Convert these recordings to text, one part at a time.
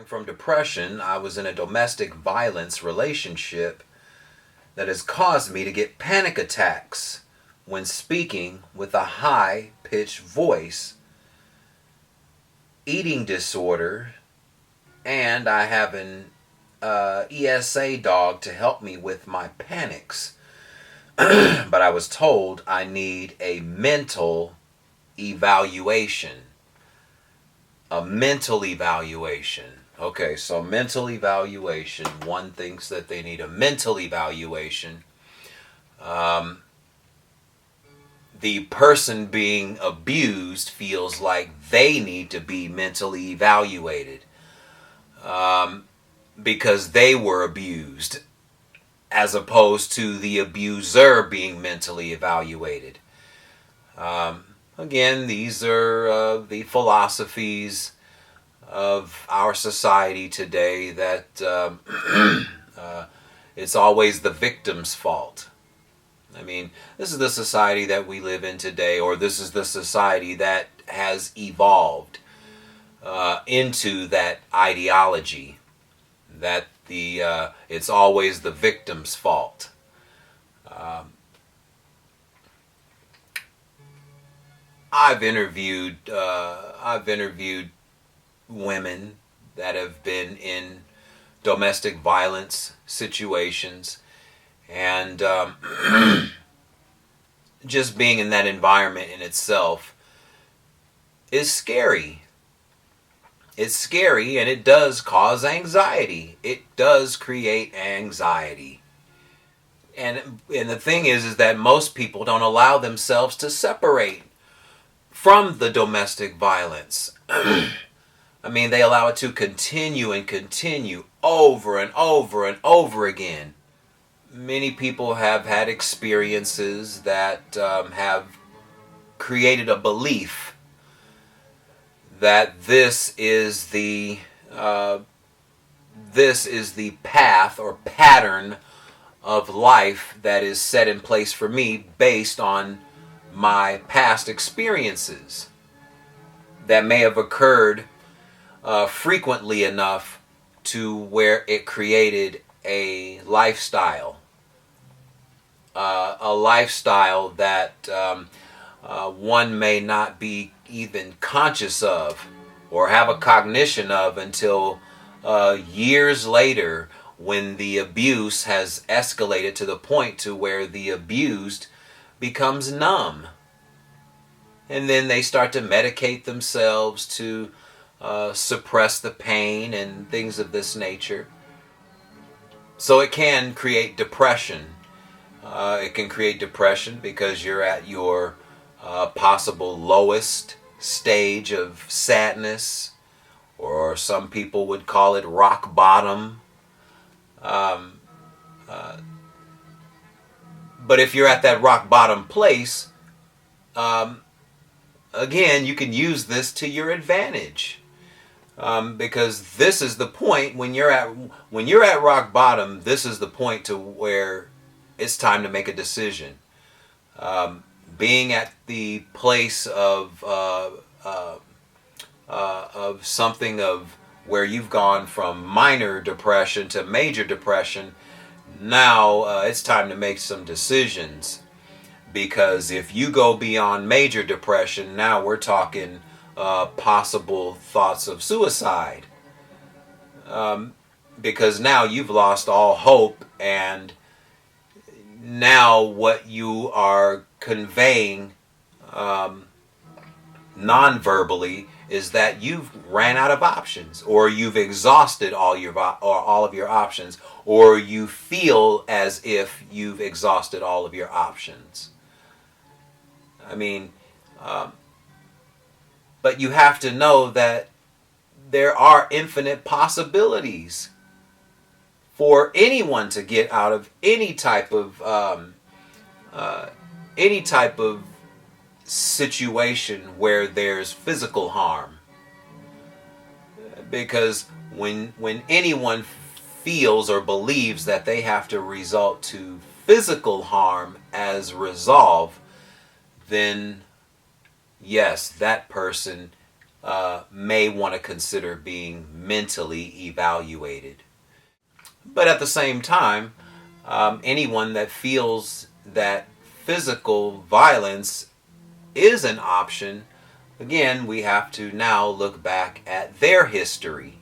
from depression. I was in a domestic violence relationship that has caused me to get panic attacks when speaking with a high-pitched voice, eating disorder, and I have an ESA dog to help me with my panics. But I was told I need a mental evaluation. A mental evaluation. Okay, so mental evaluation. One thinks that they need a mental evaluation. The person being abused feels like they need to be mentally evaluated because they were abused, as opposed to the abuser being mentally evaluated. Again, these are the philosophies of our society today that it's always the victim's fault. I mean, this is the society that we live in today, or this is the society that has evolved into that ideology that it's always the victim's fault. I've interviewed women that have been in domestic violence situations, and just being in that environment in itself is scary. It's scary, and it does cause anxiety. It does create anxiety. And the thing is that most people don't allow themselves to separate from the domestic violence. I mean, they allow it to continue and continue over and over and over again. Many people have had experiences that have created a belief that this is the path or pattern of life that is set in place for me based on my past experiences that may have occurred frequently enough to where it created a lifestyle that one may not be even conscious of or have a cognition of until years later, when the abuse has escalated to the point to where the abused becomes numb. And then they start to medicate themselves to suppress the pain and things of this nature. So it can create depression. It can create depression because you're at your possible lowest stage of sadness, or some people would call it rock bottom. But if you're at that rock bottom place, again, you can use this to your advantage, because this is the point when you're at rock bottom. This is the point to where it's time to make a decision. Being at the place of something of where you've gone from minor depression to major depression, now it's time to make some decisions. Because if you go beyond major depression, now we're talking possible thoughts of suicide. Because now you've lost all hope, and now what you are conveying non-verbally is that you've ran out of options, or you've exhausted all of your options, or you feel as if you've exhausted all of your options. I mean, but you have to know that there are infinite possibilities for anyone to get out of any type of situation where there's physical harm. Because when anyone feels or believes that they have to resort to physical harm as resolve, then yes, that person may want to consider being mentally evaluated. But at the same time, anyone that feels that physical violence is an option, again, we have to now look back at their history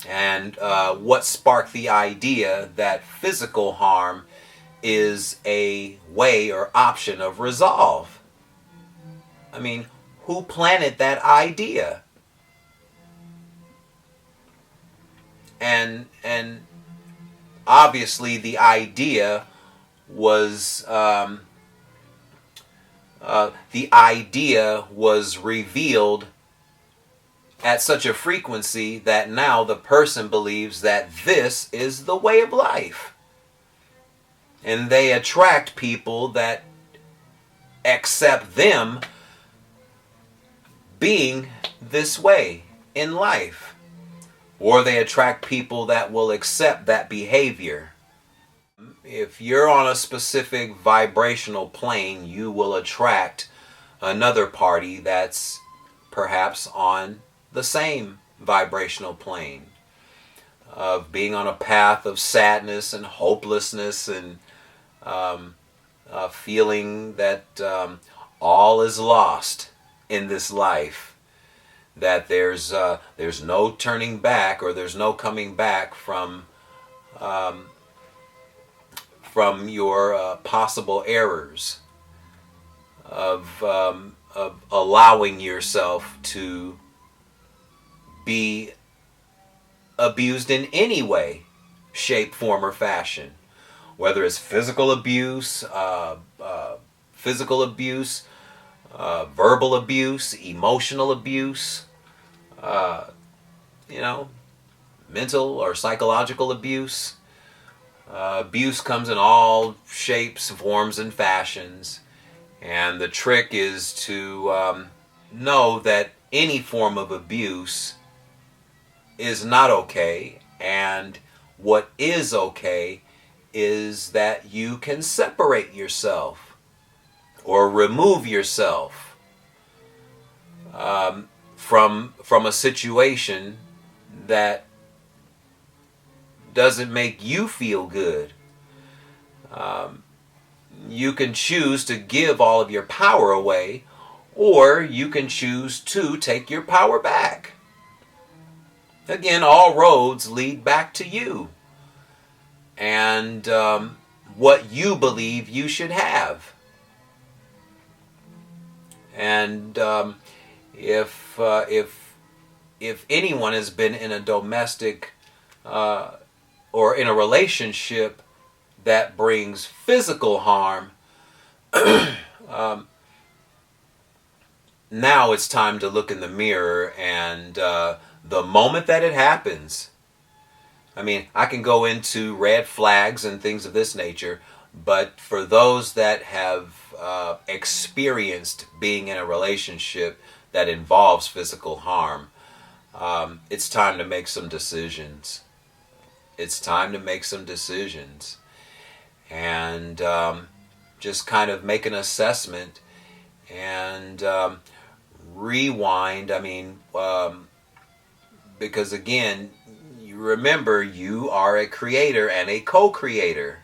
and what sparked the idea that physical harm is a way or option of resolve. I mean, who planted that idea? And obviously the idea was revealed at such a frequency that now the person believes that this is the way of life. And they attract people that accept them being this way in life. Or they attract people that will accept that behavior. If you're on a specific vibrational plane, you will attract another party that's perhaps on the same vibrational plane of being on a path of sadness and hopelessness and feeling that all is lost in this life, that there's no turning back, or there's no coming back from your possible errors of allowing yourself to be abused in any way, shape, form, or fashion, whether it's physical abuse, verbal abuse, emotional abuse, mental or psychological abuse. Abuse comes in all shapes, forms, and fashions. And the trick is to know that any form of abuse is not okay. And what is okay is that you can separate yourself or remove yourself from a situation that doesn't make you feel good. You can choose to give all of your power away, or you can choose to take your power back. Again, all roads lead back to you and what you believe you should have. And if anyone has been in a domestic or in a relationship that brings physical harm, now it's time to look in the mirror, and the moment that it happens, I mean, I can go into red flags and things of this nature, but for those that have experienced being in a relationship that involves physical harm, it's time to make some decisions. It's time to make some decisions and just kind of make an assessment and rewind. I mean, because again, you remember you are a creator and a co-creator.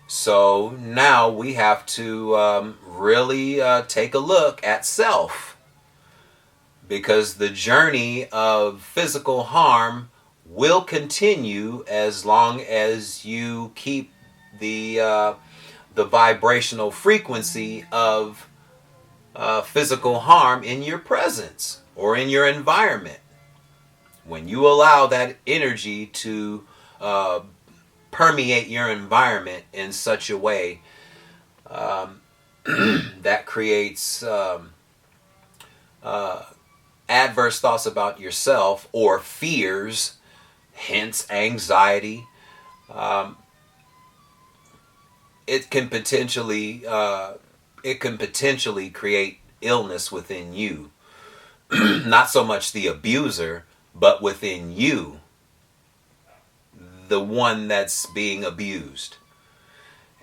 So now we have to really take a look at self, because the journey of physical harm will continue as long as you keep the vibrational frequency of physical harm in your presence or in your environment. When you allow that energy to permeate your environment in such a way that creates adverse thoughts about yourself or fears, hence anxiety, it can potentially create illness within you. Not so much the abuser, but within you, the one that's being abused.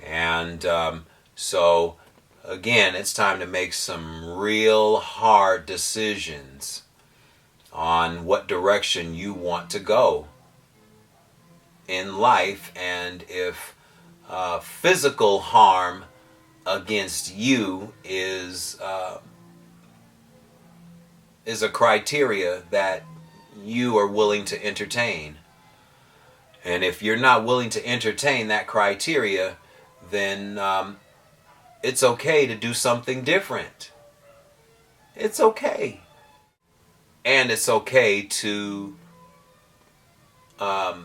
And so again, it's time to make some real hard decisions on what direction you want to go in life, and if physical harm against you is a criteria that you are willing to entertain. And if you're not willing to entertain that criteria, then it's okay to do something different. It's okay. And it's okay to have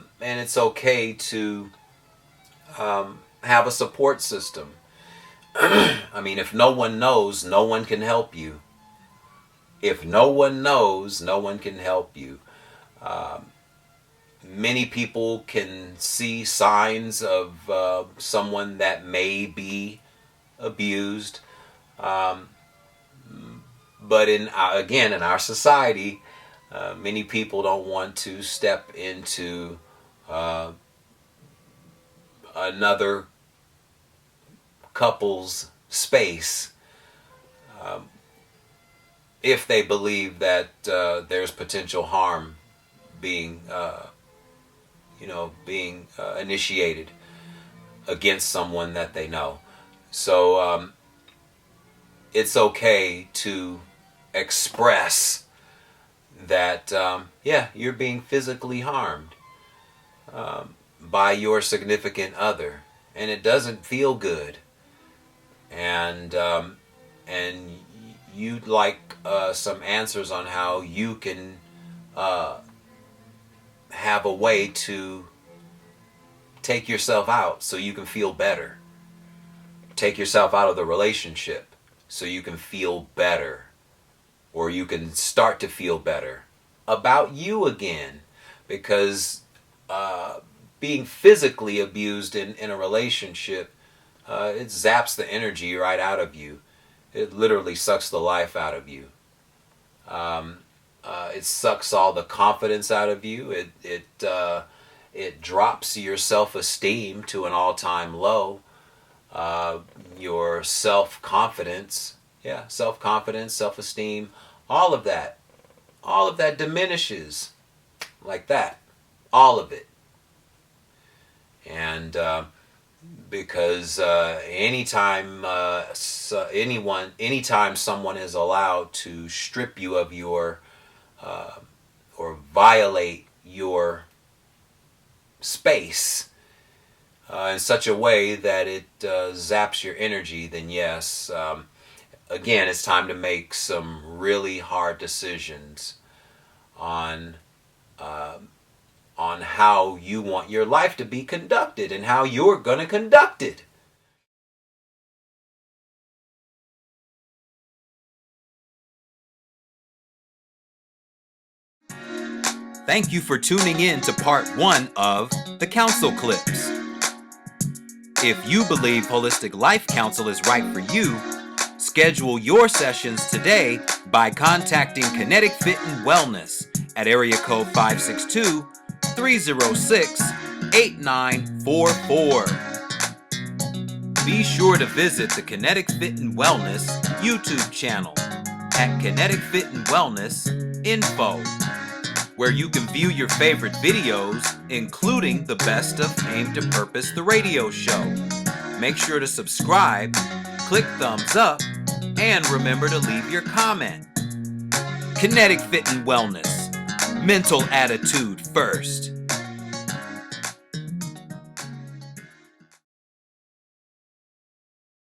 a support system. I mean, if no one knows, no one can help you. If no one knows, no one can help you. Many people can see signs of someone that may be abused. But in our society, many people don't want to step into another couple's space if they believe that there's potential harm being initiated against someone that they know. So it's okay to express that you're being physically harmed by your significant other, and it doesn't feel good, and you'd like some answers on how you can have a way to take yourself out so you can feel better. Take yourself out of the relationship so you can feel better, or you can start to feel better about you again, because being physically abused in a relationship, it zaps the energy right out of you. It literally sucks the life out of you. It sucks all the confidence out of you. It drops your self-esteem to an all-time low. Your self-confidence, self-esteem, all of that diminishes like that, all of it. And because anytime someone is allowed to strip you of your or violate your space in such a way that it zaps your energy, then yes, again, it's time to make some really hard decisions on how you want your life to be conducted and how you're going to conduct it. Thank you for tuning in to part 1 of the Counsel Clips. If you believe holistic life counsel is right for you, schedule your sessions today by contacting Kennetic-Fit and Wellness at area code 562-306-8944. Be sure to visit the Kennetic-Fit and Wellness YouTube channel at Kennetic-Fit and Wellness Info, where you can view your favorite videos, including the best of Aim to Purpose, the radio show. Make sure to subscribe, click thumbs up, and remember to leave your comment. Kennetic-Fit and Wellness. Mental attitude first.